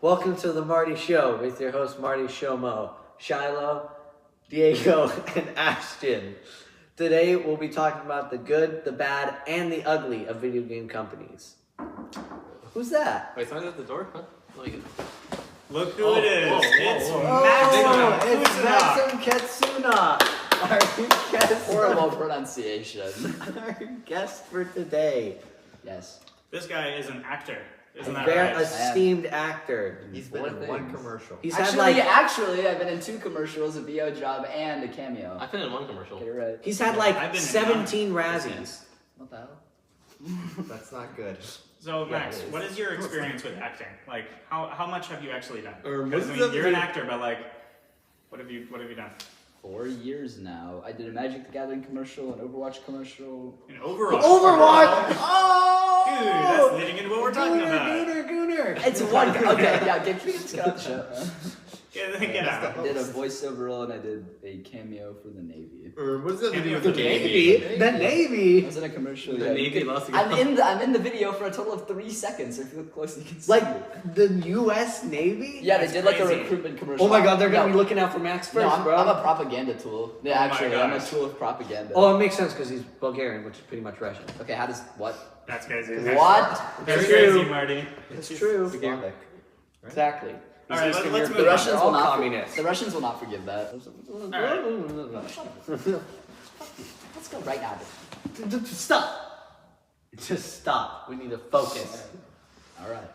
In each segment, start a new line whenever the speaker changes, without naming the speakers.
Welcome to the Marty Show with your host Marty Shomo, Shiloh, Diego, and Ashton. Today we'll be talking about the good, the bad, and the ugly of video game companies. Who's that?
Wait, someone's at the door? Huh?
Look who it is. It's
Maksim Koutsenok, our guest.
Horrible pronunciation.
Our guest for today.
Yes.
This guy is an actor. Isn't
A
that
very
right?
esteemed actor.
He's been in one commercial.
He's
Actually,
had
I've been in 2 commercials, a VO job, and a cameo.
I've been in one commercial.
Get it right.
He's had
I've
like
been in
17 Razzies.
What the hell?
That's not good.
So, Max, what is your experience with acting? Like, how much have you actually done?
Or
Because,
what's
you're an
the-
actor, but like, what have you done?
4 years now. I did a Magic the Gathering commercial, an Overwatch commercial.
In Overwatch.
Overwatch! Oh!
Dude, that's leading into what we're talking about.
Gooner.
It's one. Okay, yeah. Can we just get off the show?
Get out.
I did a voiceover role and I did a cameo for the Navy.
Or what does that
Cameo
do with
for
the
the
Navy?
The
I
Navy.
was in a commercial.
The
yeah.
Navy loves to
I'm in the video for a total of 3 seconds. So if you look close, you can see.
Like the U.S. Navy?
Yeah, they
That's
did like a
crazy.
recruitment commercial.
Oh my God, they're gonna
No,
be looking out for Max first,
No, I'm
bro.
a propaganda tool. Yeah,
Oh my
actually, I'm a
gosh.
tool of propaganda.
Oh, it makes sense because he's Bulgarian, which is pretty much Russian.
Okay, how does what?
That's crazy.
What?
That's
It's
crazy,
true.
Marty.
It's true.
Slavic.
Exactly.
All right,
Eastern
let's
Europe-
move
The
on.
Russians
They're
will
all
not.
communists.
The Russians will not forgive that. Let's go right now.
Stop. Just stop. We need to focus.
All right.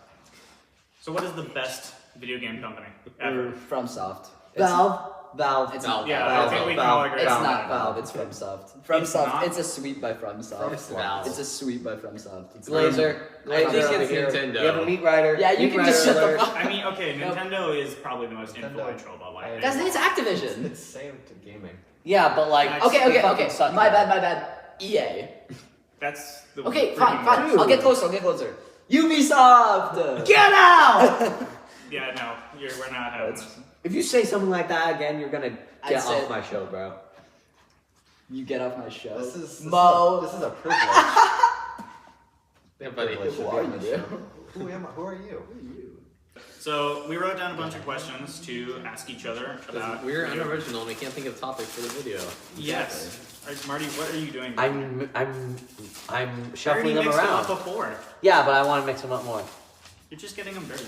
So, what is the best video game company ever?
FromSoft.
Valve. Valve.
It's
Valve.
not.
Yeah,
Valve.
I think we can
Valve.
all agree
It's
on
not
that.
Valve. It's FromSoft.
It's
FromSoft.
not?
It's a suite by FromSoft.
It's Valve.
It's a suite by FromSoft. It's
Glazer.
I think
over
it's
here.
Nintendo.
You have a meat rider.
Yeah, you
Meat
can just
rider
shut the
alert.
fuck.
I mean, okay,
Nope.
Nintendo is probably the most
Nintendo.
influential, but like,
Guys, it's Activision.
It's same to gaming.
Yeah, but like.
Okay,
they fucking
okay.
suck
My
now.
bad. EA.
that's the
Okay,
freaking
fine.
worst.
I'll get closer. Ubisoft.
Get out!
Yeah, no, we're not having this.
If you say something like that again, you're gonna
I
get
said-
off my show, bro.
You get off my show.
This is
Mo.
This is a privilege.
Yeah, buddy.
Privilege to
Who
be
are
on the
you?
show. Who am I? Who are you?
So we wrote down a bunch of questions to ask each other about.
We're
video-
unoriginal and we can't think of topics for the video.
Yes. All right, Marty, what are you doing?
I'm
I already
shuffling them
mixed them
around.
up before.
Yeah, but I want to mix them up more.
You're just getting them dirty.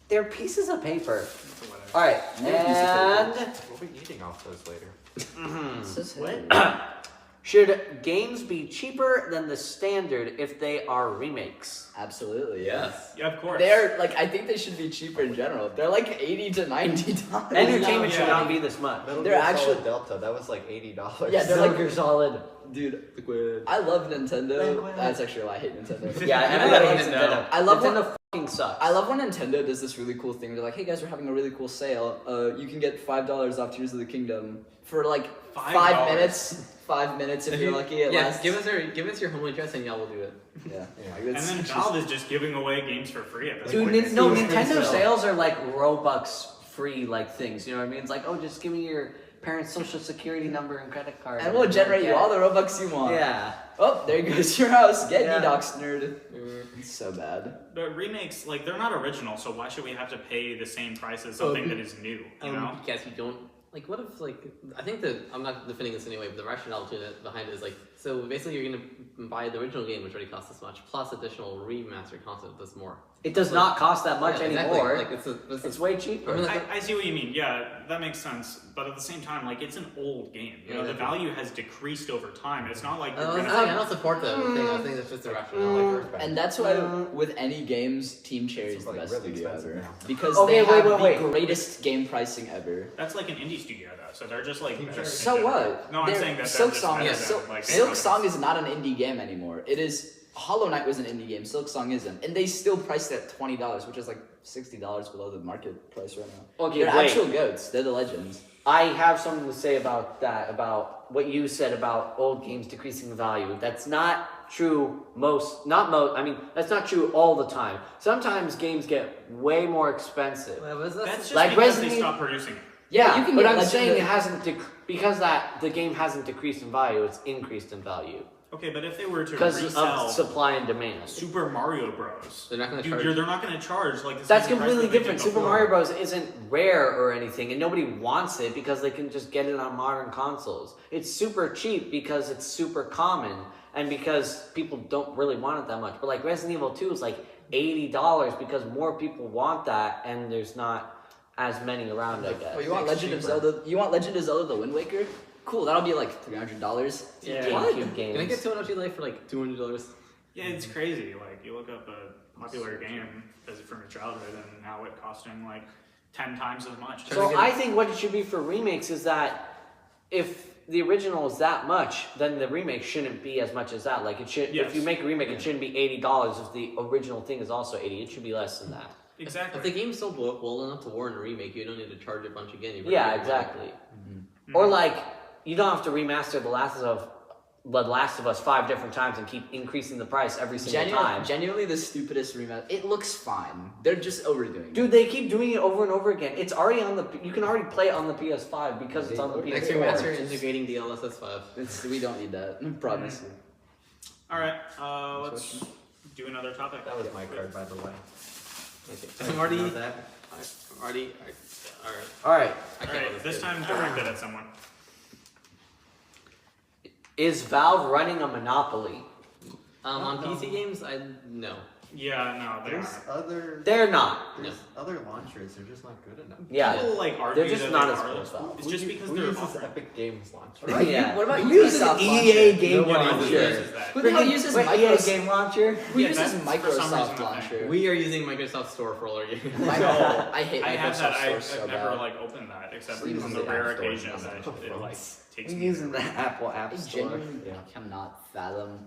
They're pieces of paper.
So whatever.
All right,
You're a piece of
and
We'll be eating off those later.
What?
should games be cheaper than the standard if they are remakes?
Absolutely.
Yes.
Yeah, of course.
They're like, I think they should be cheaper in general. They're like $80 to $90.
Entertainment should
yeah.
not be this much.
Metal
They're
Gear
actually-
Solid Delta. That was like $80.
Yeah, they're
Metal
like-
Gear Solid.
Dude,
Liquid.
I love Nintendo.
Liquid.
That's actually a lie. I hate Nintendo.
Yeah,
I
everybody
love
hates
Nintendo.
Nintendo.
I love
Nintendo fucking sucks.
I love when Nintendo does this really cool thing. They're like, hey guys, we're having a really cool sale. You can get $5 off Tears of the Kingdom for like five
$5.
minutes. 5 minutes if you're lucky. It
Yeah,
lasts.
give us your home address and yeah, we'll do it.
Yeah.
Yeah.
Like,
And
it's
then
just-
Valve is just giving away games for free at this
Dude,
point.
no,
It's
Nintendo
free
sales are like Robux free like things. You know what I mean? It's like, oh, just give me your parents' social security number and credit card.
and we'll generate you all the Robux you want.
Yeah.
Oh, there goes your house. Get
Yeah.
doxed, nerd. It's so bad.
But remakes, like, they're not original, so why should we have to pay the same price as something that is new, you know?
Yes, you don't. Like, what if, like, I think that, I'm not defending this anyway, but the rationale to it behind it is, like, so basically you're going to buy the original game, which already costs this much, plus additional remastered content that's more.
It does not cost that much
Yeah, exactly.
anymore.
Like,
It's way cheaper.
I mean, like,
I see what you mean. Yeah, that makes sense. But at the same time, like, it's an old game. You know,
Yeah,
the value has decreased over time. It's not like you're
I
gonna.
don't support the thing. I think that's just the rationale. Like,
And that's why with any games, Team Cherry is the
It's, like,
best
really
studio
expensive
ever.
now.
Because
Okay,
they have
wait.
the greatest game pricing ever.
That's like an indie studio, though. So they're just like. better in
So
general.
what?
No, I'm
They're-
saying that
Silk
they're just
Song.
better
yeah,
than,
Silk,
like,
Silk
other
Song
ones.
is not an indie game anymore. It is. Hollow Knight was an indie game. Silk Song isn't, and they still priced it at $20, which is like $60 below the market price right now.
Okay,
They're
wait.
actual goats. They're the legends.
I have something to say about that, about what you said about old games decreasing in value. That's not true that's not true all the time. Sometimes games get way more expensive.
That's just
Like
because
Resident
they
Evil-
stopped producing.
Yeah,
you can
but
get
I'm saying
legendary-
it hasn't because that the game hasn't decreased in value, it's increased in value.
Okay, but if they were to
because
resell
of supply and demand.
Super Mario Bros,
They're not going to
dude,
charge.
they're not going to charge like the
That's
same price
completely
that they did
different. Super
before.
Mario Bros. Isn't rare or anything, and nobody wants it because they can just get it on modern consoles. It's super cheap because it's super common, and because people don't really want it that much. But like Resident Evil 2 is like $80 because more people want that, and there's not as many around, I guess.
Oh, you want Legend of Zelda? You want Legend of Zelda: The Wind Waker? Cool, that'll be like $300.
Yeah,
What?
GameCube
Can I
games.
get 200 Life for like $200?
Yeah, it's crazy. Like you look up a popular game as from your childhood, and now it costing like 10 times as much.
So I think what it should be for remakes is that if the original is that much, then the remake shouldn't be as much as that. Like it should.
Yes.
If you make a remake, it shouldn't be $80. If the original thing is also 80, it should be less than that.
Exactly.
If the game's sold well enough to warrant a remake, you don't need to charge a bunch again. You've
Yeah,
already made money.
exactly.
Mm-hmm.
Or like you don't have to remaster The Last of Us 5 different times and keep increasing the price every single time.
Genuinely the stupidest remaster. It looks fine. They're just overdoing it.
Dude, they keep doing it over and over again. It's already on the. You can already play it on the PS5 because it's on the
Next
PS4.
remaster integrating DLSS 5.
We don't need that. I promise you.
All right, let's do another topic.
That was my card, by the way.
Okay. I'm already.
You know that?
Alright.
All right.
I
All
can't
right,
let
this
go.
time directed at someone.
Is Valve running a monopoly?
On PC games, no.
Yeah, no, they
There's
aren't.
They're not.
there's other launchers. They're just not good enough.
Yeah.
People like argue
They're just
that
not
they
as
are.
cool as Valve.
It's just because
who
they're
uses
offering.
Epic Games launcher?
What about
Yeah.
What about
Who uses
Ubisoft
EA
launcher?
game
Nobody
launcher?
uses that.
Who the hell uses
Wait, EA
Microsoft?
game launcher?
Who
Yeah,
uses
that's for some reason
Microsoft
a thing.
launcher?
We are using Microsoft Store for all our games.
I know. I hate
I have that.
Microsoft Store
I've
so
never
bad.
like opened that except
Sleeves
on
is
the
the
rare
App Store,
occasion
doesn't
that
it?
it like takes
We're
me.
using the Apple App
I
Store.
genuinely cannot fathom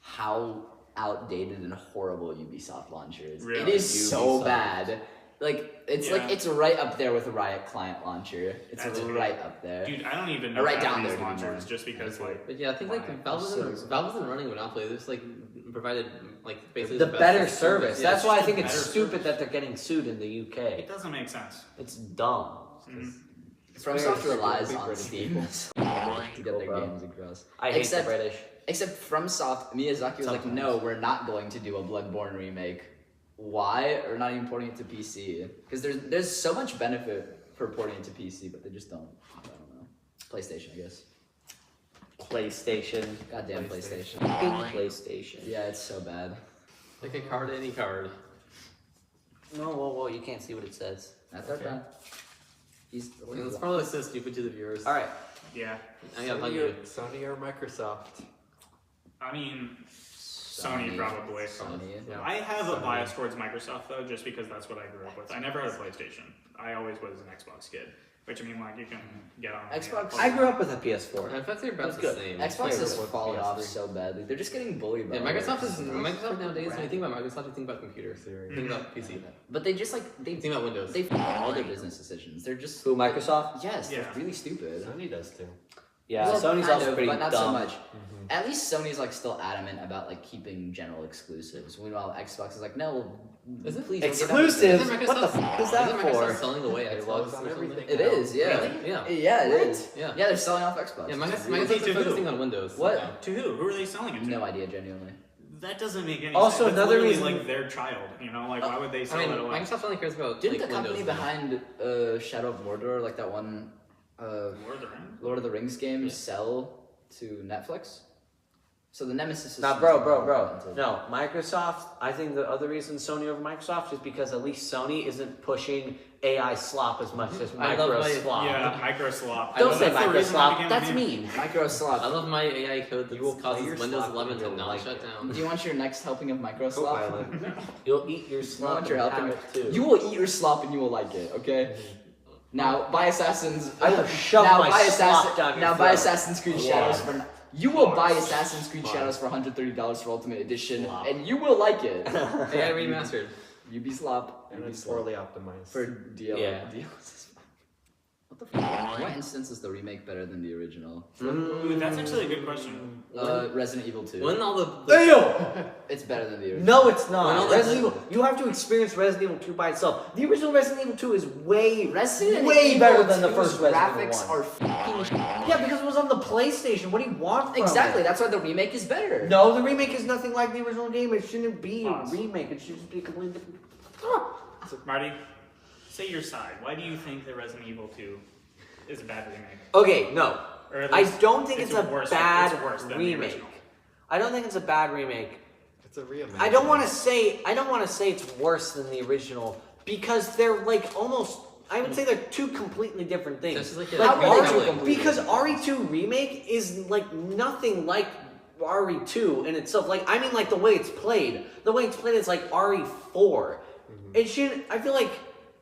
how outdated and horrible Ubisoft launcher is.
Really?
It is so
Ubisoft.
bad. Like it's
Yeah.
like it's right up there with Riot Client launcher. It's
That's
right up there.
Dude, I don't even know
Right
how
down
these
there, to be
launchers
more.
just because like
But yeah, I think like
Why?
Valve
So-
isn't running Monopoly. They just like provided like basically
The
best
better service.
Yeah,
That's
it's
why I
just
think
a
it's
better
stupid
service.
that they're getting sued in the
it
UK.
doesn't make sense.
It's dumb.
Mhm.
FromSoft relies
Big
on
British
Steam
people.
to get their
Bro.
games across.
I hate
Except-
the British.
Except FromSoft, Miyazaki was like,
Sometimes.
no, we're not going to do a Bloodborne remake. Why? Or not even porting it to PC? Because there's so much benefit for porting it to PC, but they just don't. I don't know. PlayStation, I guess.
PlayStation.
Goddamn PlayStation.
PlayStation.
Yeah, it's so bad.
Pick a card, any card.
No, whoa, you can't see what it says.
That's okay. He's
It's probably so stupid to the viewers.
All right.
Yeah.
I gotta tell
Sony
you.
or, Sony or Microsoft?
I mean, Sony probably.
Sony.
Yeah.
I have a
Sony.
bias towards Microsoft though, just because that's what I grew up with. I never had a PlayStation. I always was an Xbox kid, which I mean, like you can get on
Xbox-
I grew up with a PS4.
In fact, they're about
That's
the
good.
same.
Xbox
Favorite
is
was
falling off
PS3.
so badly. They're just getting bullied by
Yeah,
it.
Microsoft nowadays. When you think about Microsoft, you think about computers. You think about PC.
But they just
You
they
think about Windows.
they f- all their business decisions. They're just
Who, Microsoft?
yes,
Yeah.
they're really stupid.
Sony does too.
Yeah,
Well,
Sony's
kind
also
of,
pretty
but not
dumb.
so much. At least Sony's like still adamant about like keeping general exclusives. Meanwhile, Xbox is like, no,
Is it?
please don't give
Exclusive?
Isn't Microsoft,
What the f- is that
isn't Microsoft
for?
selling away
It
Xbox
was
or
on
something?
everything.
It is, yeah.
Really? Yeah.
Yeah, it is.
Yeah.
Yeah, they're selling off Xbox.
Yeah,
It's
Microsoft
really-
to
is
who?
focusing on Windows.
What?
now.
To who? Who are they selling it to?
No idea, genuinely.
That doesn't make any
Also,
sense. That's
another
literally,
reason-
like their child. You know, like why would they
I
sell
mean,
that away?
Microsoft only cares about
Didn't
like,
the company
Windows now.
behind Shadow of Mordor, like that one
Lord of the Rings?
Lord of the Rings game,
Yeah.
sell to Netflix? So the Nemesis
Nah,
system
bro.
is
No, Microsoft. I think the other reason Sony over Microsoft is because at least Sony isn't pushing AI slop as much as
I love
micro
my-
slop.
Yeah, micro slop.
Don't say
That's the
micro
reason I
slop.
became a
That's
fan.
mean.
Micro
I
slop.
love my AI code
You will
that
play
causes
your
Windows
slop
11
and
to
you'll
not
like
shut
it.
down.
Do you want your next helping of micro slop?
Copilot.
You'll eat your slop
want your
and
helping-
have it too.
You will eat your slop and you will like it, okay? Now buy Assassin's.
I will shove
now
my
buy
slop down your
Now buy
throat.
Assassin's Creed Shadows for. You will buy Assassin's Creed Shadows for $130 for Ultimate Edition,
Slop.
and you will like it.
AI remastered.
You be slop.
And
You be
it's
slop.
poorly optimized.
For DL.
Yeah.
DLSS. What the fuck? What instance is the remake better than the original?
Ooh, that's actually a good question.
Resident Evil 2.
When all the
Ew!
It's better than the original.
No, it's
Well,
not.
no,
Resident Evil. You have to experience Resident Evil 2 by itself. The original Resident Evil 2 is way
Resident
way
Evil
better than the
2's
first Resident Evil
graphics
1.
are fucking
Yeah, because it was on the PlayStation. What do you want from
Exactly,
it?
that's why the remake is better.
No, the remake is nothing like the original game. It shouldn't be a
Pause.
remake. It should just be a completely different.
Marty, say your side. Why do you think that Resident Evil 2 is a bad remake?
Okay, no.
Or at
I
least
don't think it's a
worse,
bad
it's worse than the
remake.
original.
I don't think it's a bad remake.
It's a reimagining.
I don't want to say it's worse than the original because they're like almost. I would say they're two completely different things.
This is like a
How are they
retelling.
completely
Because RE2 remake is like nothing like RE2 in itself. Like I mean, like the way it's played. The way it's played is like RE4. It should. I feel like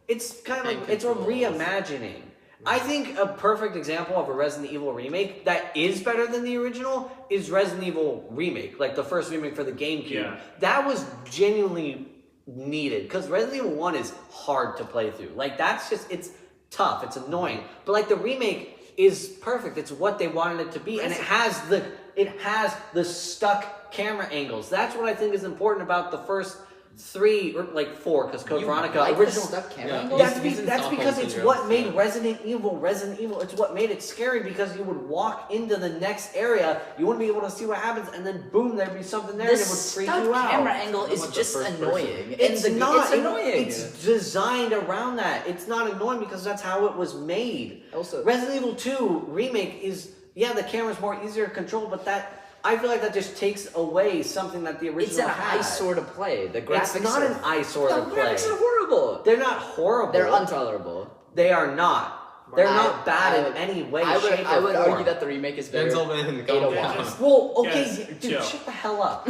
it's kind of like it's a reimagining. I think a perfect example of a Resident Evil remake that is better than the original is Resident Evil Remake, like the first remake for the GameCube.
Yeah.
That was genuinely needed because Resident Evil 1 is hard to play through. Like that's just it's tough, it's annoying. But like the remake is perfect. It's what they wanted it to be, and it has the stuck camera angles. That's what I think is important about the first 3 or like 4 because Code
You
Veronica
like the
original.
stuck camera
Yeah.
angles?
That's because it's
syndrome,
what made
yeah.
Resident Evil. It's what made it scary because you would walk into the next area, you wouldn't be able to see what happens, and then boom, there'd be something there,
The
and it would freak
stuck
you out.
camera angle is
What's the
just
first person?
annoying.
It's
And
not.
It's annoying.
It's designed around that. It's not annoying because that's how it was made.
Also-
Resident Evil 2 remake is the camera's more easier to control, but that I feel like that just takes away something that the original
It's an
had.
eyesore to play. The graphics
It's not
are,
an eyesore
the
to play.
graphics are horrible.
They're not horrible.
They're intolerable.
They are not. They're
I-
not bad
I-
in any way,
I would,
shape,
I
or
would
form.
argue that the remake is better.
Gentlemen,
801.
Yeah, just-
Well, okay,
Guys,
dude,
chill.
shut the hell up.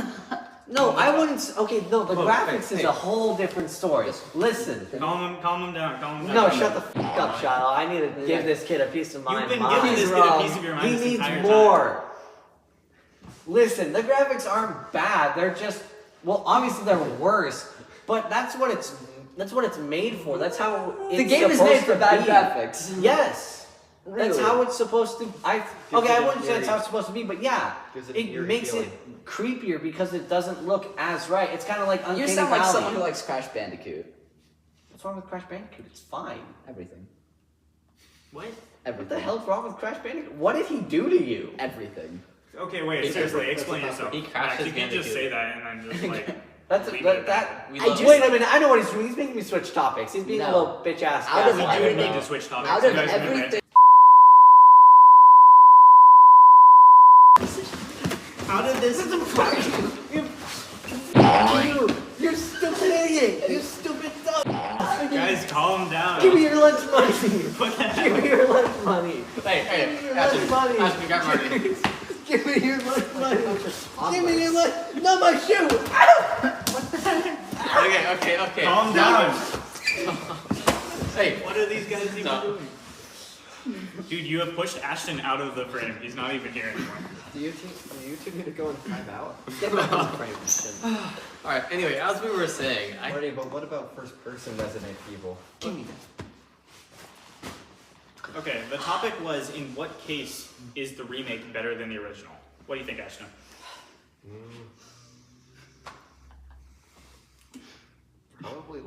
No, I wouldn't. Okay, no, the
Look,
graphics is
hey.
a whole different story. Listen.
Calm him down.
No, shut the f up, Shiloh. I need to give this kid a piece of mind.
You've been
Mind.
giving this kid a piece of your mind
He
this
needs
entire
more. Listen, the graphics aren't bad. They're just obviously they're worse, but that's what it's made for. That's how it's
The game is
supposed
made for
to
bad
be.
graphics.
Yes. That's
Really?
how it's supposed to. I
Gives it an
wouldn't say that's how
eerie-
it's supposed to be, but yeah,
Gives it an
it
eerie
makes
feeling.
it creepier because it doesn't look as right. It's kind of like
You
Uncanny
sound like
Valley.
someone who likes Crash Bandicoot.
What's wrong with Crash Bandicoot? It's fine.
Everything.
What?
Everything.
What the hell's wrong with Crash Bandicoot? What did he do to you?
Everything.
Okay, wait.
He-
Seriously,
that's
explain
enough.
yourself.
He crashed
Max,
his
you can't just
Bandicoot.
say that and then just like.
That's
leave
that.
it
that
at
We
I
love
just-
wait a minute. I know what he's doing. He's making me switch topics. He's being a
No.
little bitch ass
Out
guy.
of
We do
everything-
need to switch topics.
Out
You
of
guys admit
everything.
it. How did this?
You're stupid idiot. You stupid dumb.
Guys, calm down.
Give me your lunch money.
What the
Give me
hell?
your lunch money.
Hey,
Give me your
Ashton,
lunch money.
Ashton, grab Marty.
Give me your lunch money. Give me your lunch. No, my shoe. Ow!
Okay.
Calm down.
Hey,
What are these guys even
Stop.
doing? Dude, you have pushed Ashton out of the frame. He's not even here anymore.
Do you two need to go in timeout?
Get back on the frame, Ashton.
alright, anyway, as we were saying,
Marty, but what about first-person Resident Evil?
Give me that.
Okay, the topic was in what case is the remake better than the original? What do you think, Ashton?
Probably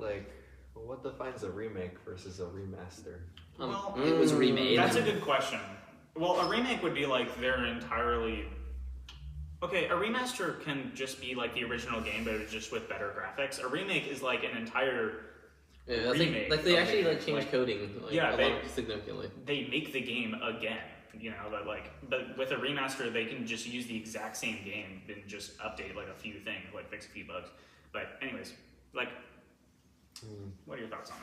what defines a remake versus a remaster?
Well,
It was remade.
That's a good question. Well, a remake would be like they're entirely. Okay, a remaster can just be like the original game, but it's just with better graphics. A remake is like an entire.
yeah, that's
remake
like they
of
actually
the
like
game.
changed coding
Yeah,
a
they-
lot significantly.
They make the game again, you know. But with a remaster, they can just use the exact same game and just update like a few things, like fix a few bugs. But anyways, like, what are your thoughts on it?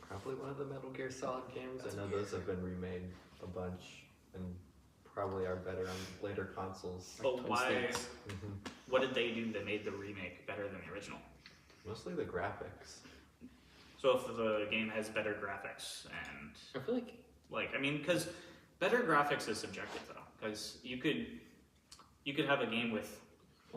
Probably one of the Metal Gear Solid games. I know those have been remade a bunch and probably are better on later consoles.
But why?
Mhm.
What did they do that made the remake better than the original?
Mostly the graphics.
So if the game has better graphics and
I feel like
I mean, because better graphics is subjective though, because you could have a game with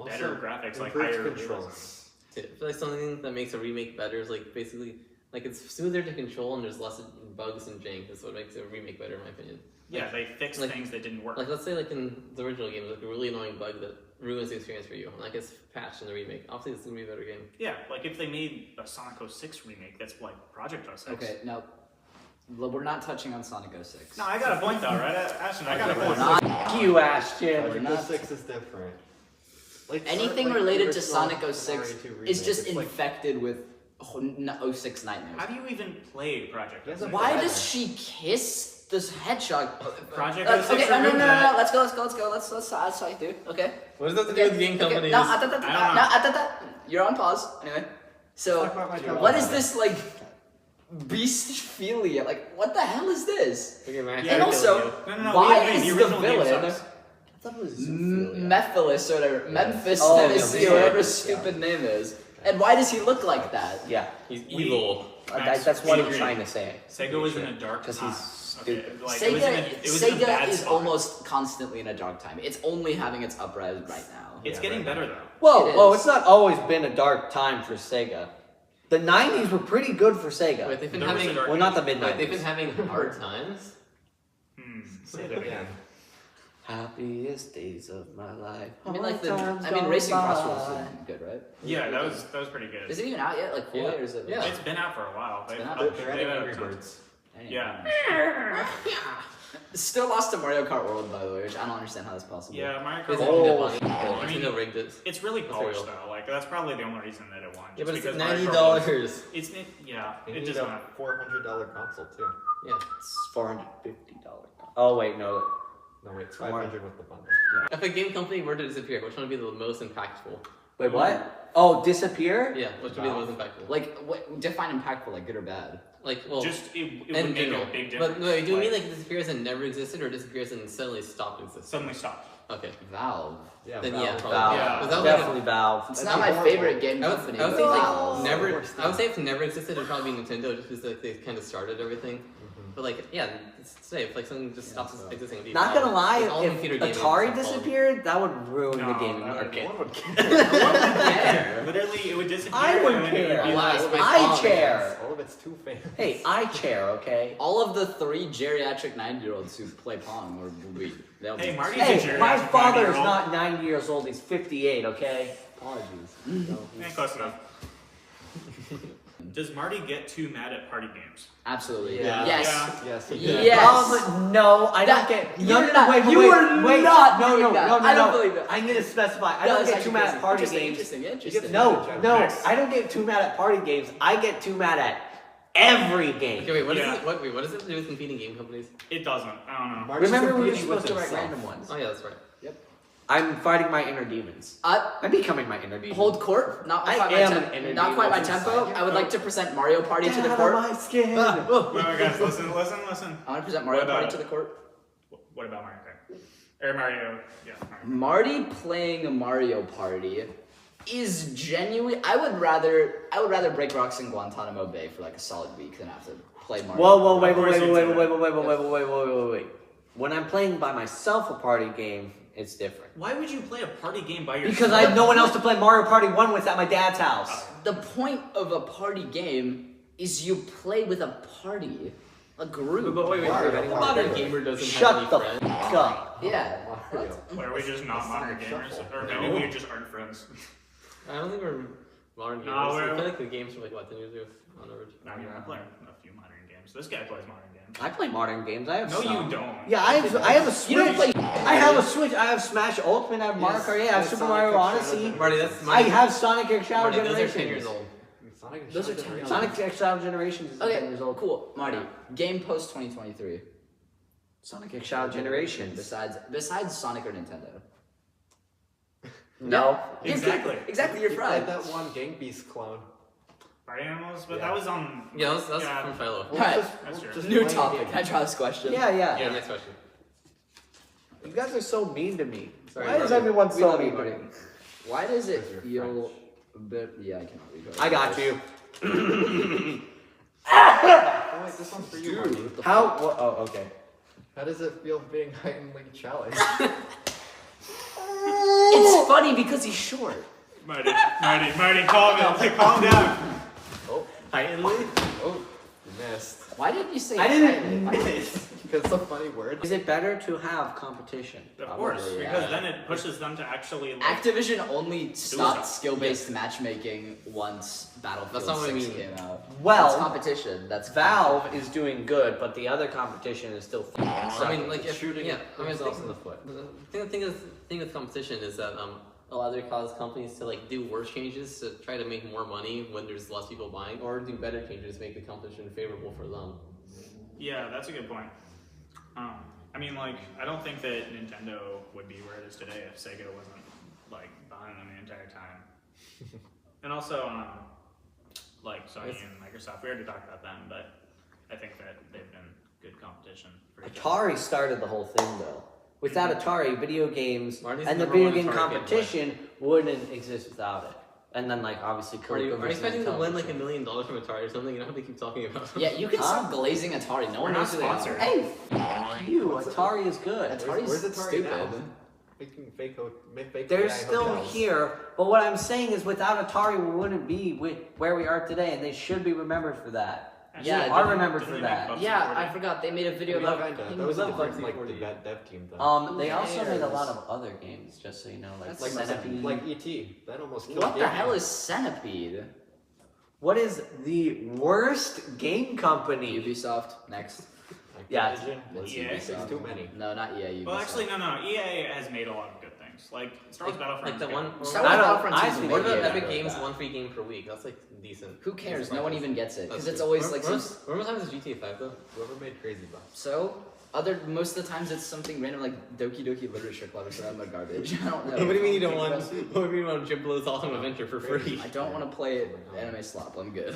better graphics, like
improved
higher realism.
controls.
I feel like something that makes a remake better is like basically Like it's smoother to control and there's less bugs and jank. That's what makes a remake better, in my opinion.
Yeah, they fixed
like-
things that didn't work.
Like let's say like in the original game, there's like a really annoying bug that ruins the experience for you, and that gets patched in the remake. Obviously, it's gonna be a better game.
Yeah, like if they made a Sonic 06 remake, that's like Project 06.
Okay, no. We're not touching on Sonic 06.
No, I got a point though, right, Ashton? I got a point.
Fuck you, Ashton.
We're
Project
not-
06 is different. Like
Anything
like
related
the
to
original
Sonic
Mario
06
2
is
remake,
just
it's like-
infected with 06 nightmares.
How do you even play Project
Yes,
06?
Why
Why
does she kiss this hedgehog?
Project
Okay,
06
no,
removed that.
Let's go. Let's talk through. Okay.
What does that have to do with game
Okay,
companies?
no,
I don't know.
You're on pause. Anyway, so
Talk about my job.
what is this like beastphilia? Like, what the hell is this?
Okay, Max,
Yeah,
And
I'm
also,
killing
No,
why
wait,
is
the
the
original game
villain
sucks.
I thought it was
Mephiles or whatever, Memphis,
Oh,
Tennessee,
yeah.
or whatever his stupid name is? And why does he look like that?
Yeah,
you. He's evil.
that's what
Max,
I'm trying to say.
Sega was in a dark
Because
time.
he's stupid.
Like, it was in a, it was in a
Sega
bad
is
spot.
almost constantly in a dark time. It's only having its uprise right now.
It's
Yeah,
getting
right.
better though.
Whoa,
It
whoa,
is.
it's not always been a dark time for Sega. The 90s were pretty good for Sega.
Wait, they've been
There was
having.
a dark
Well, not the
Wait, they've been
mid-90s.
having hard times.
Say that again.
Happiest days of my life.
I mean, like
Hard times gone
Racing
by.
Crossroads is good, right?
Yeah, that was pretty good.
Is it even out yet? Like fully,
Yeah.
or is it?
Yeah.
It's been out for a while.
It's been out.
They've
They're adding
had
Angry
tons.
Birds.
Yeah.
Still lost to Mario Kart World, by the way, which I don't understand how that's possible.
Yeah, Mario
Because
Kart.
Oh.
Nintendo rigged it.
It's really
That's
polished
real.
though. Like that's probably the only reason that it won.
Yeah,
just
but it's
because
$90.
Mario Kart was- Yeah,
They
it
need
does
a
not.
$400 console too.
Yeah.
It's $450. Oh, wait, no.
No wait, it's 500 with the bundle.
If a game company were to disappear, which one would be the most impactful?
Wait, what? Oh, disappear?
Yeah, which would be the most impactful?
Like, what, define impactful, like good or bad?
Like, well,
Just it
in
would make
general.
a big difference.
But no, do you mean like it disappears and never existed, or disappears and suddenly stopped existing?
suddenly stopped?
Okay.
Valve.
Yeah,
Then
Valve.
yeah, probably.
Valve.
Yeah.
Was that like a-
Definitely Valve.
It's
That'd
not
be
my
horrible.
favorite game
I would,
company.
I would
but
say like
Valve.
never.
Worst
I would
thing.
say if it never existed, it'd probably be Nintendo, just because like, they kind of started everything. But like, yeah, say if like something just stops
so-
existing. it'd be
Not
Valve.
gonna lie,
Like, all
if
computer gaming
Atari
is called-
disappeared, that would ruin the
No,
gaming
that would-
market.
No one would care.
Yeah.
Literally, it would disappear.
I wouldn't
and then it would be
care.
like-
Alas, my
I
father.
chair.
All of it's too famous.
Hey, I chair, okay?
All of the 3 geriatric 9-year-olds who play Pong will be. They'll
Hey,
be.
Marty's a
Hey,
geriatric
my father is
90-year-old.
not 90 years old, he's 58, okay?
Apologies.
Yeah, close enough. Does Marty get too mad at party games?
Absolutely.
Yeah.
Yes.
Yes.
Yes.
No, I
That-
don't get.
you're
No, no,
not-
no, wait,
you
wait,
were
wait,
not
no,
doing
no,
that.
no, no,
I don't
no.
believe it.
I need to specify. I
No,
don't
it's
get
actually
too mad at
crazy.
party
Interesting,
games.
Interesting.
No,
Next.
I don't get too mad at party games. I get too mad at every game.
Okay, wait. What is
Yeah.
it? What does it do with competing game companies?
It doesn't. I don't know.
Marty's
Remember, we were
competing with
supposed to write
himself.
random ones.
Oh yeah, that's right.
I'm fighting my inner demons. I'm becoming my inner demon.
Hold court. Not
I
quite
am
my
an energy
not quite my
inside
tempo.
you.
I would like to present Mario Party to
Get
the
out of
court.
my skin.
Wait, guys, listen.
I want to present Mario
What about
Party
it?
to the court.
What about Mario Kart? Or Mario? Yeah. Mario.
Marty playing a Mario Party is genuinely. I would rather break rocks in Guantanamo Bay for like a solid week than have to play Mario.
Whoa,
Party.
wait. When I'm playing by myself a party game, it's different.
Why would you play a party game by yourself?
Because I have no one else to play Mario Party 1 with at my dad's house.
The point of a party game is you play with a party, a group.
But wait.
Mario
A modern
Party.
gamer doesn't
Shut
have
the
any friends.
f up.
Yeah.
Mario.
Or are we just not modern gamers? Or maybe we just aren't friends.
I don't think we're modern
No,
gamers.
we're-
I feel like the games from like what 10 years ago on average.
I mean, I play a few modern games. This guy plays modern games.
I play modern games. I have
No,
some.
you don't.
Yeah, I have a Switch.
You don't play.
I have a Switch. I have Smash Ultimate. I have Mario Kart. Yeah, I have Super Mario Odyssey.
Marty, that's
I have Sonic X Shadow
Marty, those are 10 years
Generations.
old.
Sonic
Those are
Shadow
10
Generation.
Sonic X Shadow Generations is 10
Okay,
years old.
cool. Marty, game post 2023.
Sonic X Shadow Generations.
Besides Sonic or Nintendo.
No.
Exactly.
Exactly. You're
You
fried.
played that one Gang Beast clone.
Party animals? But
Yeah.
that was on.
Yeah, that's
Yeah.
from Philo.
Alright,
That's true.
just
new
play
topic.
games.
Can I try this question?
Yeah,
Yeah,
yeah.
next question.
You guys are so mean to me.
Sorry,
Why is
Marty.
everyone
We
so
love you,
mean to
Marty.
me?
Why does it
Because you're
feel
French.
a bit? Yeah, I cannot read.
I got you.
Oh wait, this one's for you, Marty.
Dude,
How? Oh, okay.
How does it feel being heightenedly challenged?
It's funny because he's short.
Marty, calm down. Calm down.
Heightenedly?
Oh, you missed.
Why didn't you say
I didn't
highly?
miss.
Because it's a funny word.
Is it better to have competition?
Of
Probably,
course,
yeah.
because then it pushes them to actually like.
Activision only stopped
stuff.
skill-based matchmaking once Battlefield
That's not what I
6
mean.
came out.
Well,
that's competition. That's
Valve
competition.
is doing good, but the other competition is still.
I mean, like, if,
Shooting
yeah, I mean,
themselves in the foot.
the thing with competition is that a lot of it causes companies to like do worse changes to try to make more money when there's less people buying, or do better changes to make the competition favorable for them.
Yeah, that's a good point. I mean, like, I don't think that Nintendo would be where it is today if Sega wasn't like behind them the entire time. And also, like Sony and Microsoft, we already talked about them, but I think that they've been good competition for each other.
Atari started the whole thing though. Without Atari, video games
Marty's
and the
number
video
one
game
Atari game
competition wouldn't exist without it. And then, like, obviously,
Are you
versus
expecting to win like $1
television.
million from Atari or something? You know how they keep talking about?
Yeah, you can
Huh?
stop glazing Atari. No
We're
one
not
knows who they are.
sponsored.
Hey, f- you! Atari is good.
Atari's
Where's Atari
stupid.
now? Making fake
They're
AI
still
hotels.
here, but what I'm saying is, without Atari, we wouldn't be where we are today, and they should be remembered for that.
Yeah,
we are
didn't-
remembered
didn't
for
they make
that.
Bubsy
Yeah,
40?
I forgot. They made a video
Yeah,
about.
kinda. That was a
love
different,
Bugsy
like,
40.
the dev team though.
They also made a
cares?
lot of other games, just so you know, like
That's
Centipede.
like E.T. That almost killed
What the
gaming.
hell is Centipede?
What is the worst game company?
Ubisoft. Next.
Yeah.
Activision?
It's
EA?
It's
Ubisoft.
too many.
No, not EA. Ubisoft.
Well, actually, no. EA has made a lot of good things. Like Star Wars Battlefront.
Like the one.
Star
I
Wars
don't-
Battlefront
I
2 is
think
What
amazing.
about
Yeah,
Epic Games
that.
1 free game per week? That's like decent.
Who cares? No one even gets it because
That's
it's
true.
always like
Remember
some.
remember times GTA 5 though?
Whoever made Crazy Box.
So most of the times it's something random like Doki Doki Literature Club or something like garbage. I don't know.
What do you mean you don't want? What do you mean you want Jim Blow's Awesome Adventure for free?
I don't want to play anime slop. I'm good.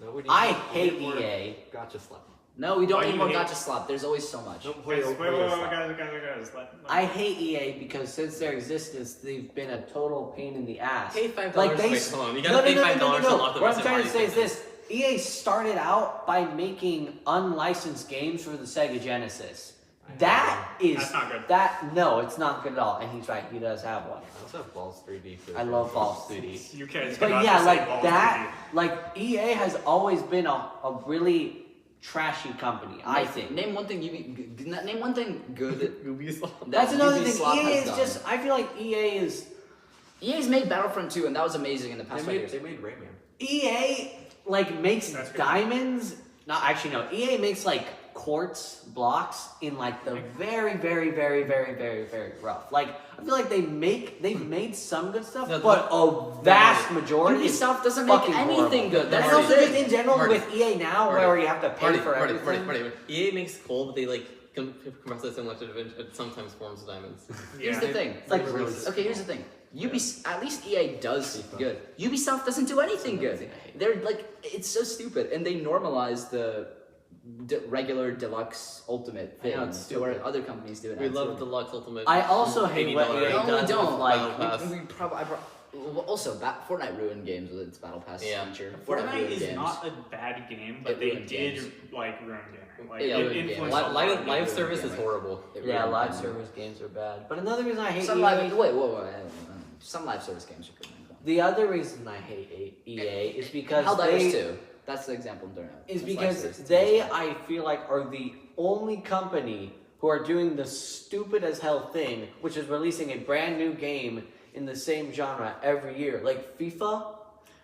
No, we need
I
more-
hate
we need more
EA.
Gotcha slap.
No, we don't
Why
need
you
more
hate-
gacha slop. There's always so much.
Don't
Wait,
play
guys,
slap.
guys.
I hate EA because since their existence, they've been a total pain in the ass.
Pay $5.
Like they,
Wait, hold on. You
no,
gotta
no,
pay
no, no,
$5
no,
to
no,
lock the
What
rest
I'm
of
trying to say
Marty's
is this: EA started out by making unlicensed games for the Sega Genesis. That is
That's not good.
that. No, it's not good at all. And he's right; he does have one.
I also have Balls 3D. For
I love Balls 3D.
You guys
But
cannot
yeah,
just say
like
balls
that, like EA has always been a really trashy company. I think.
Name one thing name one thing good.
Ubisoft.
That's another thing.
Ubisoft
EA
has
is
done.
just. I feel like EA is.
EA's made Battlefront 2 and that was amazing in the
They
past 5
made,
years.
they made Rayman.
EA like makes
That's good.
diamonds. No, actually no. EA makes like quartz blocks in like the very, very, very, very, very, very rough. Like I feel like they've made some good stuff,
No,
but a vast majority. is
Ubisoft doesn't make
fucking
anything
horrible.
good. That's
And
the
also just
thing.
in general
Marty.
with EA now,
Marty.
where you have to pay for everything.
EA makes coal, but they like compress it so much that it sometimes forms diamonds.
Here's the thing.
It's like really.
Okay, here's the thing. At least EA does good. Ubisoft doesn't do anything good. They're like, it's so stupid, and they normalize the regular deluxe ultimate
I
thing,
know, it's
to where
stupid.
other companies do it.
We
now,
love
too.
Deluxe Ultimate.
I also hate what
$80
EA
No, we
does
don't.
with like.
Battle Pass.
We probably. Also, Fortnite ruined games with its Battle Pass
Yeah.
feature.
Fortnite
ruined
is
games.
not a bad game, but
It
they
ruined
did
games.
like ruin gaming. Like
Yeah,
it
ruined games.
influenced a lot of
Live
games.
service is
gaming.
horrible.
It
Yeah,
ruined
live
games.
service games are bad. But another reason I hate
Some
EA.
wait. Some live service games are good.
The other reason I hate EA is because
Helldivers
they
2. That's the example I'm throwing out.
is
That's live
because
service.
they, I feel like, are the only company who are doing the stupid as hell thing, which is releasing a brand new game in the same genre every year, like FIFA,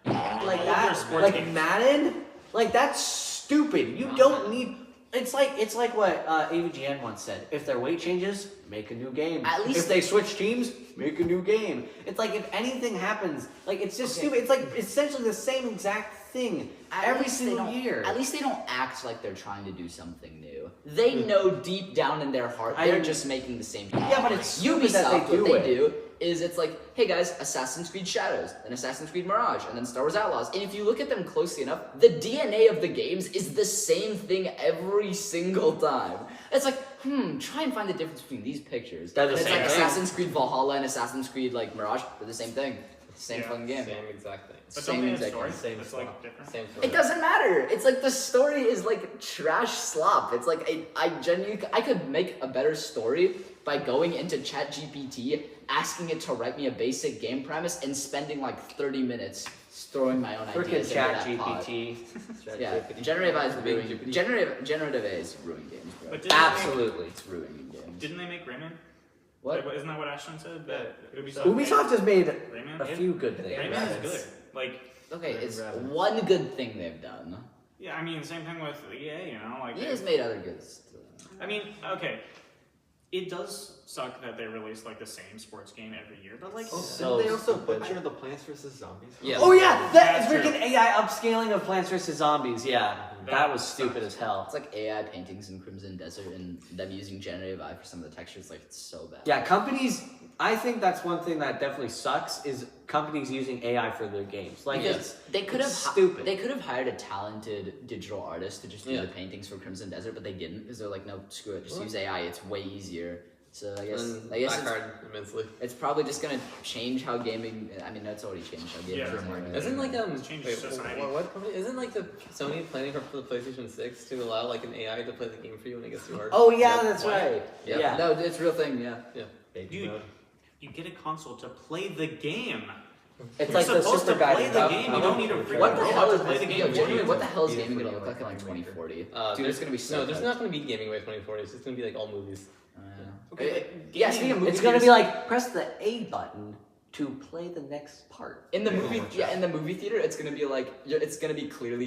like
All
that,
their sports
like
games.
Madden, like that's stupid. You don't need. It's like what AVGN once said. If their weight changes, make a new game.
At least-
if they switch teams, make a new game. It's like if anything happens, like it's just stupid. It's like essentially the same exact thing every single year.
At least they don't act like they're trying to do something new. They know deep down in their heart
I-
they're just making the same.
Yeah, but it's stupid
Ubisoft,
that they do
what
it.
they do is it's like, hey guys, Assassin's Creed Shadows, then Assassin's Creed Mirage, and then Star Wars Outlaws. And if you look at them closely enough, the DNA of the games is the same thing every single time. It's like, try and find the difference between these pictures.
They're the
And it's
same
like
thing.
Assassin's Creed Valhalla and Assassin's Creed like Mirage, they're the same thing. Same
Yeah.
fucking game.
Same exact thing.
But
Same
don't they have
exact
stories?
Same
It's
stuff.
like different.
Same story.
It doesn't matter. It's like the story is like trash slop. It's like I genuinely I could make a better story by going into ChatGPT, asking it to write me a basic game premise, and spending like 30 minutes throwing my own
Freaking
ideas into
chat
that pot.
GPT.
Yeah, generative AI is ruining. Generative AI is ruining games, bro.
But didn't
Absolutely.
It's ruining games.
Didn't they make Rayman?
What?
Like, isn't that what Ashton said? That
Ubisoft has made
Rayman?
a few good things.
Rayman is good. Like,
Okay, it's
Rabbits.
one good thing they've done.
yeah, I mean, same thing with EA, you know? Like,
EA's made other good stuff.
I mean, okay. It does suck that they release like the same sports game every year, but like,
So
Didn't they also
stupid.
butcher the Plants vs Zombies?
Yeah.
Oh yeah, that is
That's
freaking AI upscaling of Plants vs Zombies. Yeah, that was stupid as hell.
It's like AI paintings in Crimson Desert and them using generative AI for some of the textures. Like it's so bad.
Yeah, companies. I think that's one thing that definitely sucks is companies using AI for their games. Like
Because they could have
it's stupid.
They could have hired a talented digital artist to just do
Yeah.
the paintings for Crimson Desert, but they didn't because they're like, no, screw it, just use AI. It's way easier. So I guess
backfired immensely.
it's probably just gonna change how gaming. I mean, that's already changed how gaming.
Yeah.
is marketed.
Isn't like
It's changed society.
what company? Isn't like the Sony planning for the PlayStation 6 to allow like an AI to play the game for you when it gets too hard?
Oh yeah, that's
What?
right.
Yeah.
Yeah.
No, it's a real thing. Yeah,
Baby
Dude,
mode.
you get a console to play the game.
It's
You're
like the
supposed
super
to play
guide.
the game. You don't need a freaking
what the hell
robot
is
to play the
this?
game
Yo,
for
genuinely,
you.
what the hell is
Easily
gaming gonna
like
look like in like
Minecraft.
2040?
Dude,
Dude, it's gonna be so.
no. There's
tough.
not gonna be gaming by 2040. It's just gonna be like all movies.
Okay,
Uh,
but
yeah,
gaming-
speaking of movie
It's gonna be
theaters-
like press the A button to play the next part.
in the
Yeah,
movie,
watch
yeah,
out.
in the movie theater, it's gonna be like it's gonna be clearly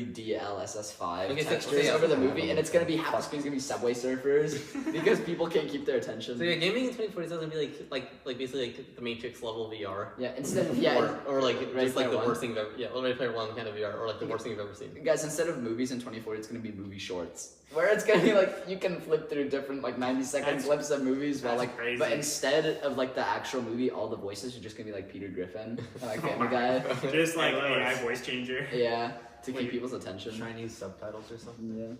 DLSS5
Okay, so-
textures
yeah.
over the movie, and it's gonna be half the screen's gonna be Subway Surfers because people can't keep their attention.
So yeah, gaming in 2040 is gonna be like basically like the Matrix level VR.
Yeah, instead of yeah,
Or like
Ready
just like
Player
the
One.
worst thing you've ever or Ready Player One kind of VR or like the worst thing you've ever seen.
guys, instead of movies in 2040, it's gonna be movie shorts. Where it's gonna be like you can flip through different like 90-second
That's-
clips of movies while
that's
like
crazy.
but instead of like the actual movie, all the voices are just gonna be like Peter Griffin and like Family Guy.
Just like
I love
AI
it.
voice changer.
Yeah, to
Wait.
keep people's attention.
Chinese subtitles or something.
Yeah.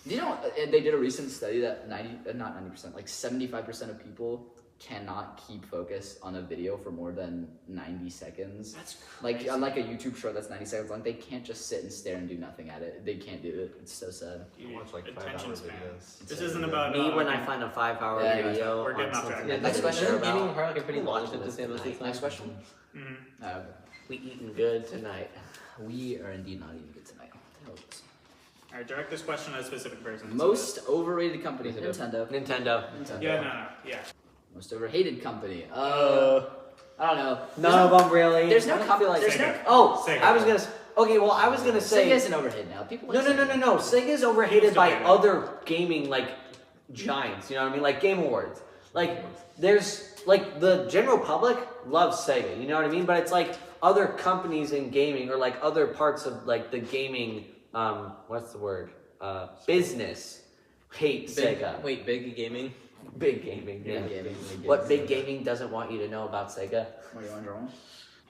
Do you know they did a recent study that not 90%, like 75% of people cannot keep focus on a video for more than 90 seconds.
That's
Like
crazy.
on like a YouTube short that's 90 seconds long, they can't just sit and stare and do nothing at it. They can't do it. It's so sad.
I watch like 5
Attention
hour
span.
videos.
This isn't about
Me when I find a 5-hour
Yeah,
video
we're
on
getting off
something
track.
that
Next
I
question.
care
Isn't gaming
about.
hard like a pretty
We'll
long
watch
ship to
this
say this
tonight.
Next question.
Mhm.
Okay.
We eating good tonight.
We are indeed not eating good tonight. What the hell is this?
All right, direct this question at a specific person.
Most overrated company.
Nintendo.
Nintendo.
Nintendo.
Yeah, yeah.
Most overhated company. I don't know.
None of them really.
There's no
I don't
company.
feel like
There's no.
Sega.
Oh,
Sega.
I was gonna. Okay, well, I was gonna say.
Sega isn't overhated now. People.
No,
Like
no, no,
Sega.
no, no. Sega's overhated by
Sega.
other gaming like giants. You know what I mean? Like Game Awards. Like there's like the general public loves Sega. You know what I mean? But it's like other companies in gaming or like other parts of like the gaming. What's the word? Business hate
Big,
Sega.
Wait, big gaming.
Big gaming.
Big
Yeah.
gaming, big
What
gaming.
big gaming doesn't want you to know about Sega?
What do you want to draw?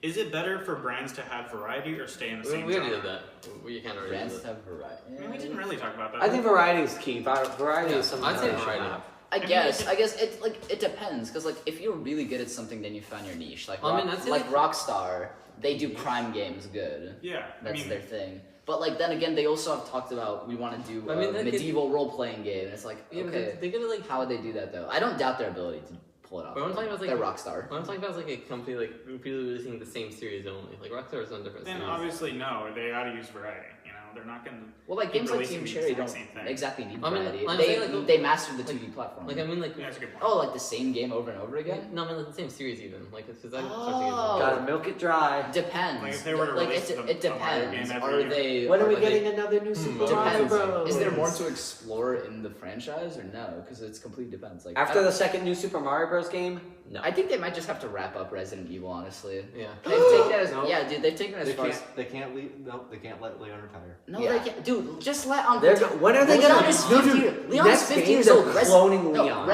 Is it better for brands to have variety or stay in the
We
same
already
genre?
did that. We kind of already
Brands
did that.
have variety.
I mean, we didn't really talk about that.
I think variety is key. Variety
Yeah,
is something
I'd say
that we should
variety.
have.
I
mean,
guess it like it depends because like if you're really good at something, then you found your niche. Like
Well, I mean, I'd say,
like Rockstar, they do crime games good.
Yeah,
That's
I mean,
their thing. But like then again, they also have talked about we want to do
I mean,
a
they could-
medieval role playing game. And it's like
Yeah, but
okay,
they're gonna like.
how would they do that though? I don't doubt their ability to pull it off.
But what I'm talking about is, like-
they're Rockstar.
What I'm talking about is like a company like repeatedly releasing the same series only. Like Rockstar is on different
then
series.
obviously no, they gotta use variety. You know, they're not gonna.
Well, like
keep
games like
releasing
Team
the
Cherry
exact
don't
same thing.
exactly need
I mean,
variety.
I'm
They
saying, like,
they mastered the 2D platform.
Like I mean, like
Yeah, that's a good point.
oh, like the same game over and over again.
no, I mean like the same series even. Like because that
Oh.
Gotta milk it dry.
Depends.
Like, if they were to
like
release
it,
the-
it
the Mario
depends.
game
Are
every
they?
When are we
they-
getting another new Super Mario
Depends.
Bros?
Is there more to explore in the franchise or no? Because it's completely depends. Like
After the second new Super Mario Bros. Game? No.
I think they might just have to wrap up Resident Evil. Honestly,
Yeah.
they've taken it as
No.
yeah, dude. They've taken it as
They
far as
can't. They can't leave. No, they can't let Leon retire.
no,
Yeah.
they can't. Dude, just let Uncle.
They're, when are they
Leon
gonna?
is
No,
50
dude,
Leon's
next
50
game
years
they're
old.
cloning
No,
Leon.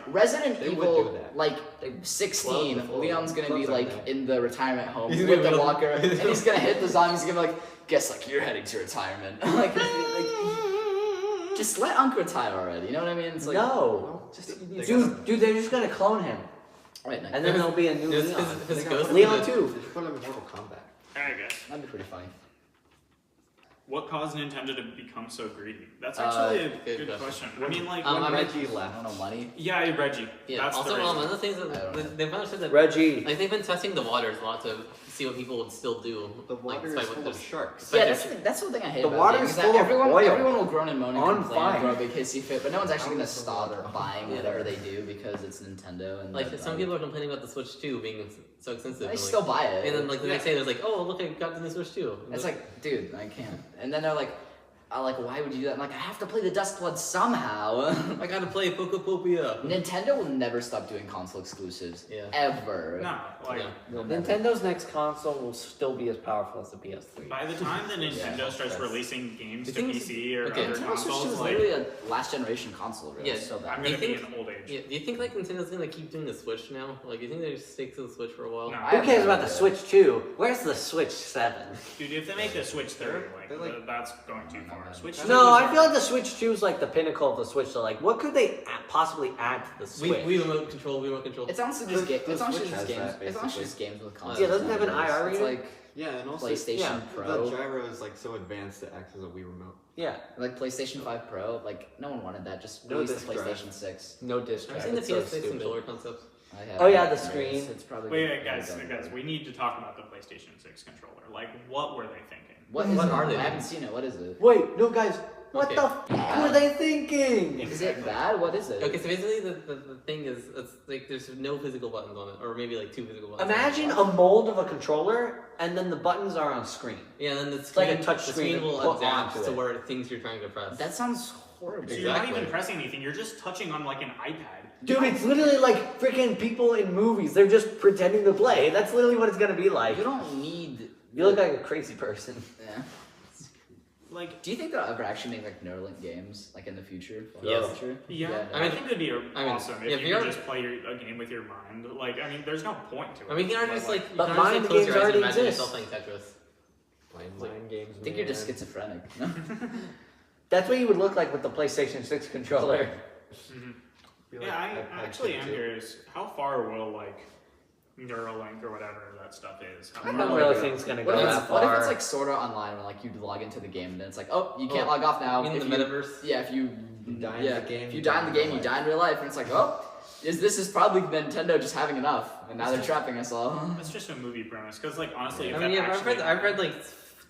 Resident
They would
Evil,
do that.
like
They
16.
close before-
Leon's gonna be
close
like
that.
in the retirement home
He's
with
gonna
the
be-
walker, and he's gonna hit the zombies. He's gonna be like, guess like you're heading to retirement. like, just let Uncle retire already. You know what I mean? It's like
No.
just
Dude, they're just gonna clone him.
right now.
And then there'll be a new
His,
Leon.
his ghost.
Leon
the-
2.
They should put him in Mortal Kombat.
I guess.
That'd be pretty funny.
What caused Nintendo to become so greedy? That's actually a
good
good
question.
question. I mean, like,
I'm
Reggie
I
left.
don't know money.
yeah, Reggie.
Yeah.
That's
Also,
the reason.
one of the things
I don't know.
that they've understood that
Reggie.
like they've been testing the waters a lot to see what people would still do.
The water
despite
is
what
full of
there's-
sharks.
Yeah,
despite
that's the thing I hate
The
about
water
it,
is
is that
full of
everyone
oil.
will groan and moan and
On
complain
fire.
and grow a big hissy fit, but no one's actually
How
gonna
is the
stop
water?
buying
Yeah.
whatever they do because it's Nintendo and
Like some people are complaining about the Switch 2 being so expensive.
they
and, like,
still buy it.
And then like the next day, there's like, oh look, I got the new Switch 2. And
It's
then-
like, dude, I can't. And then they're like, why would you do that? I'm like, I have to play the Dustblood somehow.
I gotta play Pokopopia.
Nintendo will never stop doing console exclusives.
Yeah.
Ever.
No, like
Yeah.
They'll never.
Nintendo next console will still be as powerful as the PS3.
by the time that Nintendo
Yeah,
starts
that's-
releasing games
The
to
thing is-
PC or
okay.
other
Nintendo Switch 2
consoles,
is
like
literally a last generation console, really.
Yeah,
So
I'm
bad.
gonna
Do
be
you
in
think-
old age.
Yeah, do you think like Nintendo's gonna keep doing the Switch now? Like, do you think they just stick to the Switch for a while?
No.
Who cares about the Switch 2? Where's the Switch 7?
Dude, if they make a Switch 3,
They're like-
that's going too far. Switch 2
No,
is
I feel like the Switch 2 is like the pinnacle of the Switch. So like, what could they possibly add to the Switch?
We remote control.
It's honestly just
The-
games.
the
It's honestly
Switch
just
has
games.
that,
It's honestly
basically.
just games with consoles.
Yeah, doesn't it have an
nowadays.
IR
It's
reader?
like
Yeah, and also
PlayStation
yeah,
Pro.
the gyro is like so advanced it acts as a Wii remote.
Yeah,
Like PlayStation 5 Pro, like no one wanted that. Just
No
release the
disc drive.
PlayStation 6.
no disc
I've
drive.
seen the
It's so
PS6
stupid.
controller concept.
I have
Oh, yeah, the
it.
screen.
It's probably
Wait, guys, we need to talk about the PlayStation 6 controller. Like, what were they thinking?
What is
What
it?
are they
I haven't
doing?
seen it. What is it?
Wait, no, guys. What
Okay.
the f were they thinking?
Is it bad? What is it?
Okay, so basically the thing is, it's like there's no physical buttons on it, or maybe like 2 physical buttons.
Imagine a mold of a controller, and then the buttons are on screen.
Yeah, and then the
like
screen,
a touch
the
screen
screen will
put
adapt
onto
to
it.
where things you're trying to press.
That sounds horrible.
So you're not
Exactly.
even pressing anything, you're just touching on like an iPad.
Dude, it's literally like freaking people in movies. They're just pretending to play. That's literally what it's gonna be like.
You don't need.
You look like a crazy person.
Yeah.
Like,
Do you think they'll ever actually make like Neuralink games, like in the future?
Yes.
yeah,
I mean-
I think it'd be
mean,
awesome
yeah,
if you
VR
could just play a game with your mind. Like, I mean, there's no point to it.
I mean, you can already just like, you
But
can already
mind
just, like, close
games
your eyes and
already
imagine
exist.
yourself playing Tetris.
Playing mind games.
I think you're just schizophrenic. No?
That's what you would look like with the PlayStation 6 controller.
Mhm.
Feel
Yeah,
like
I
iPad
actually
kid
am
too.
curious, how far will like Neuralink or whatever that stuff is? How
I
far
don't
will
really
it
think
go?
it's gonna
What
go
if,
that
it's, what if
far.
it's like sorta online when like you log into the game and then it's like, oh, you can't
Oh,
log off now.
You mean
if
the metaverse?
Yeah, if you
die in
yeah,
the game,
if you die in the game, you die in real life, and it's like, oh, this is probably Nintendo just having enough, and now they're trapping us all.
That's just a movie premise, because like honestly, if
I mean,
that
yeah,
actually
I've read like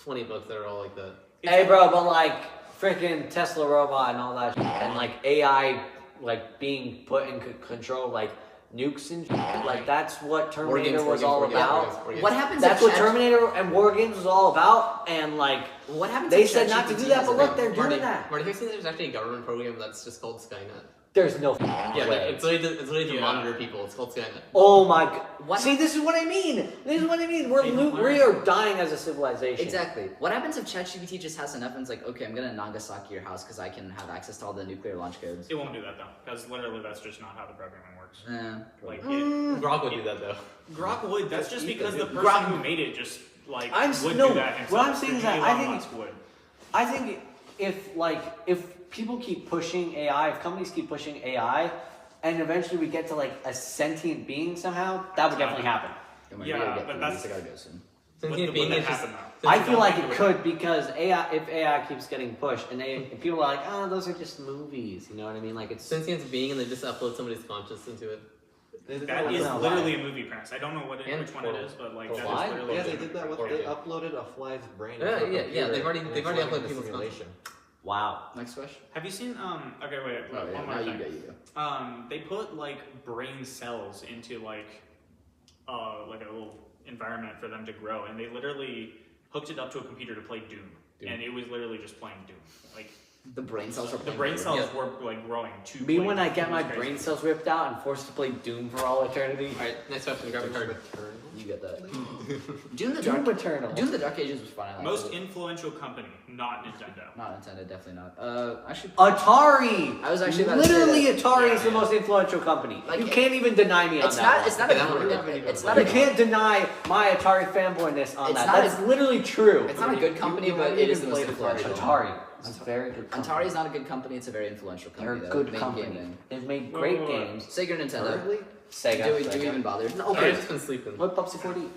20 books that are all like that.
Hey, bro, but like freaking Tesla robot and all that, shit, and like AI, like being put in control, like nukes and shit, like that's what Terminator was all about.
What happens?
That's
if
what Terminator and War Games was all about, and like
What happens?
they
if
said not to
ChatGPT
do that,
has
but
a
look,
big-
they're
Marty,
doing that.
Marty, have you seen there's actually a government program that's just called Skynet?
There's no
Yeah,
way.
it's literally to
Yeah.
monitor people. It's called Skynet.
Oh my god.
What-
See, this is what I mean. This is what I mean.
They don't
We
learn.
are dying as a civilization.
Exactly. What happens if ChatGPT just has enough and it's like, okay, I'm gonna Nagasaki your house because I can have access to all the nuclear launch codes?
It won't do that though, because literally that's just not how the programming works. Like
Grok would do that though.
Grok would. That's just because the person
Grok-
who made it just like
I'm
would
no,
do that himself.
what I'm saying is that
Elon
I think-
Musk would.
I think if people keep pushing AI, if companies keep pushing AI, and eventually we get to like a sentient being somehow, that would definitely happen.
Yeah, but that's-
I gotta go soon.
Sentient
Would
being
that
is just.
happen though?
since
I
you
feel
don't
like
think
it
would-
could because if AI keeps getting pushed and people are like, oh, those are just movies, you know what I mean? Like it's
Sentient being, and they just upload somebody's conscious into it.
That is
know
literally
why.
a movie premise. I don't know which
And
one it is, but like
for
that
why?
is literally.
Yeah,
a
they
movie
did that with.
premise.
They uploaded a fly's brain.
Yeah,
into a
yeah,
computer,
they've already-
and
they've
it's
already
running
uploaded
the
people's
simulation.
wow.
Next question.
Have you seen? Okay, wait.
Oh, yeah,
one
now
more
you
thing.
go, you go.
They put like brain cells into like a little environment for them to grow, and they literally hooked it up to a computer to play Doom. And it was literally just playing Doom. Like
The brain cells are
the
playing
brain
Doom.
cells
Yeah.
were like growing to.
Me
play
when I
Doom.
get
It
my
was crazy.
brain cells ripped out and forced to play Doom for all eternity.
Alright, next question. Grab a card.
You get that. Doom the
Doom
Dark.
Eternal.
Doom the Dark Ages was fun. I liked
Most
it.
influential company, not Nintendo.
Not Nintendo, definitely not. Actually,
Atari.
I was actually about to say
literally
that.
Atari is the
Yeah.
most influential company.
Like,
you can't even deny me on
it's
that.
not.
one.
It's not a.
Yeah, that one
good-
really
It's
good.
not
You
a.
can't deny my Atari fanboyness on
It's
that.
not
That's literally true.
It's not a good company, but it is the most influential.
Atari. It's a very good company.
Atari is not a good company. It's a very influential
They're a
company.
good
They make
company.
gaming.
They've made great
Whoa.
games.
Sega or Nintendo.
Currently,
Sega.
Do we even bother?
No,
I've
okay.
just been sleeping.
What Pupsy 4D?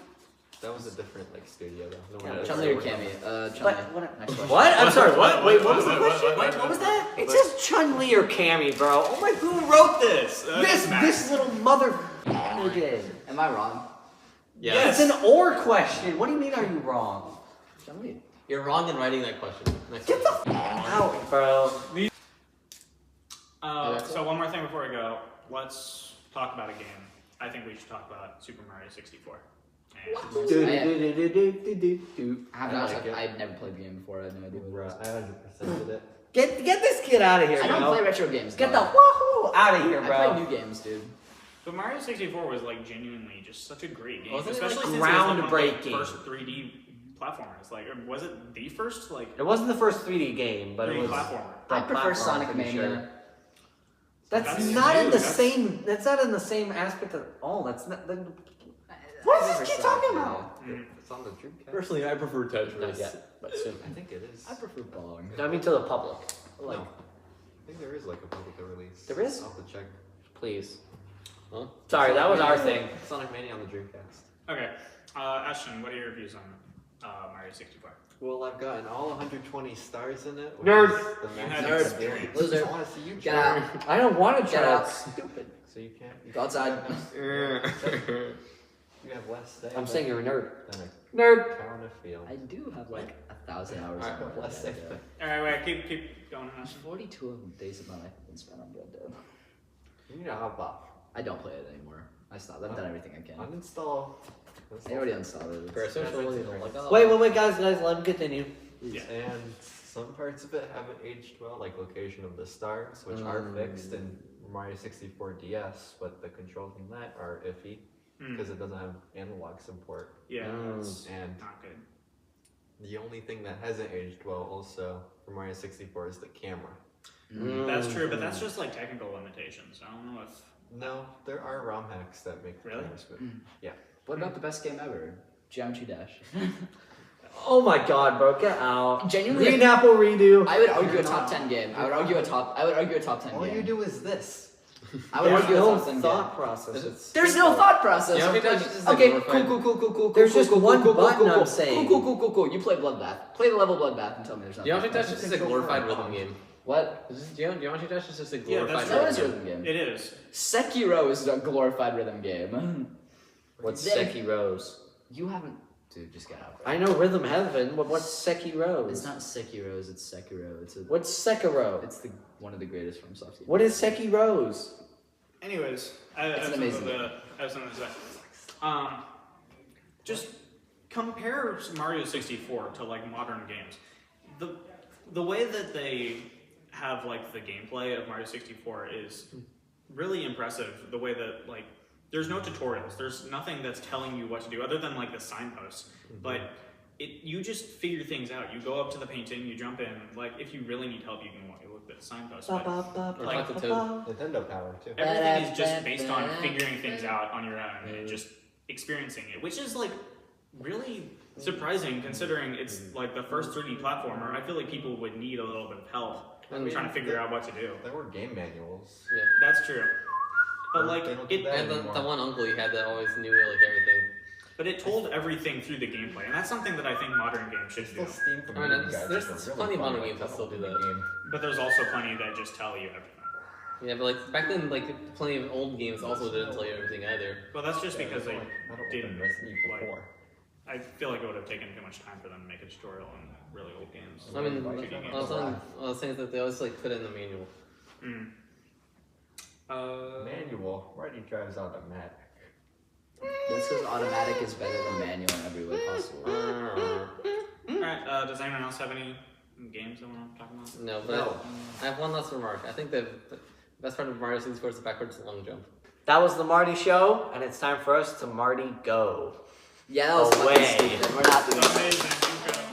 that was a different like studio though. No
Yeah,
one had
Chun-Li or
it.
Cammy?
But
Chun-Li.
what?
Next question.
What? I'm sorry. What? Wait, what was the
What?
question?
What?
What was that? It says Chun-Li or Cammy, bro. Oh my!
Who wrote this?
This little mother did.
Am I wrong?
Yes.
It's an or question. What do you mean? Are you wrong?
Johnny.
You're wrong in writing that question. Next
Get
question.
the f out, bro.
So one more thing before we go. Let's talk about a game. I think we should talk about Super Mario 64. And
I've never played the game before. I have no idea what it was.
I 100% did it.
Get this kid out of here,
I don't
bro.
play retro games.
Get the
dog.
wahoo out of here,
I
bro.
play new games, dude.
But Mario 64 was like genuinely just such a great game,
Wasn't it,
especially
like,
since it was like one of the
groundbreaking?
first 3D platformers. Like, or was it the first like
It wasn't the first 3D game, but it
3D
was.
platformer?
I prefer
platform,
Sonic
I'm pretty
Mania.
sure. That's
That's
not in
new,
the
that's-
same. That's not in the same aspect at all. That's not.
What
is this kid talking about?
Mhm.
It's on the Dreamcast.
Personally, I prefer
Not
Tetris.
yet, but soon.
I think it is.
I prefer Bong.
I mean, to the public. Like,
No. I think there is like a public release.
There is?
I'll have to check.
please.
Huh?
Sorry, that was our thing.
Sonic Mania on the Dreamcast.
Okay, Ashton, what are your views on Mario 64?
Well, I've gotten all 120 stars in it. which
Nerd.
is the
You
max
had
Nerd.
experience.
Loser.
I want to see you
Get
try.
out.
I don't want to
Get
try
out.
out. Stupid.
So you can't.
Go outside.
You have less day.
I'm saying you're a nerd.
Than
Nerd.
a cow in a field.
I do have like 1,000 hours
Alright,
on Red
let's
Dead.
say
yeah.
All right, wait, keep going, Ashton.
42 of the days of my life have been spent on Red Dead.
You need to hop off.
I don't play it anymore. I stopped. I've done everything I can.
Uninstall.
I already uninstalled it.
For a social media, like, oh.
Wait, guys, let him continue.
Yeah.
And some parts of it haven't aged well, like location of the stars, which are fixed in Mario 64 DS, but the controls from that are iffy because it doesn't have analog support.
Yeah, that's
And
not good.
the only thing that hasn't aged well also for Mario 64 is the camera.
That's true, but that's just like technical limitations. I don't know if.
No, there are ROM hacks that make the
Really?
cameras good. Yeah.
What about the best game ever? Geometry Dash.
Oh my god, bro, get out.
Genuinely,
Green Apple redo.
I would argue a top 10 game. I would argue a top 10
All
game.
you do is this.
I would
There's
argue a
no
top 10
thought
game.
process. It's
There's no thought process.
Yeah, I think
I'm
that's
like,
just like
okay,
glorified-
cool.
There's just one
cool,
button, I'm
cool.
saying.
Cool. You play Bloodbath. Play the level Bloodbath and tell me there's nothing.
Geometry Dash is just a glorified rhythm game.
What?
Geometry Dash is just a
Yeah,
glorified
that's
That is a
rhythm
rhythm game.
It is.
Sekiro is a glorified rhythm game.
What's
Then-
Sekiro's?
You haven't. Dude, just get out.
I know Rhythm Heaven, but what's Sekiro's?
It's not Sekiro's, it's Sekiro.
What's Sekiro?
It's one of the greatest from soft games.
What is Sekiro's?
Anyways,
It's an amazing game.
I have something to say. Just compare Mario 64 to like modern games. The way that they have like the gameplay of Mario 64 is really impressive. The way that like there's no tutorials, there's nothing that's telling you what to do other than like the signposts. But you just figure things out. You go up to the painting, you jump in. Like if you really need help, you can look at the signposts. But
Like the Toad.
Nintendo Power, too.
everything is just based on figuring things out on your own and just experiencing it, which is like really surprising considering it's like the first 3D platformer. I feel like people would need a little bit of help
I mean,
trying to figure out what to do.
There were game manuals.
Yeah.
That's true. But like
They don't do
it,
that
And
anymore.
the one uncle you had that always knew like everything.
but it told everything through the gameplay, and that's something that I think modern games should do.
Still Steam
I mean,
community
there's-
guides
there's
are really
plenty of
fun,
modern
like,
games that still do
open
that.
game.
But there's also plenty that just tell you everything.
Yeah, but like back then, like plenty of old games also didn't tell you everything either.
Well, that's just
Yeah,
because they
there's like, I don't
didn't.
open Resident Evil
like-
4.
I feel like it would have taken too much time for them to make a tutorial in really old games.
I mean,
2D games.
I was saying that they always like put it in the manual.
Mm.
Manual. Why do you drive automatic?
That's because automatic is better than manual in every way possible.
Alright, does anyone else have any games they want to talk about?
No, but I have one last remark. I think the best part of Mario 64 is the backwards long jump.
That was the Marty Show, and it's time for us to Marty go.
Yeah, that was
Away.
fucking stupid. We're not doing that.
Amazing.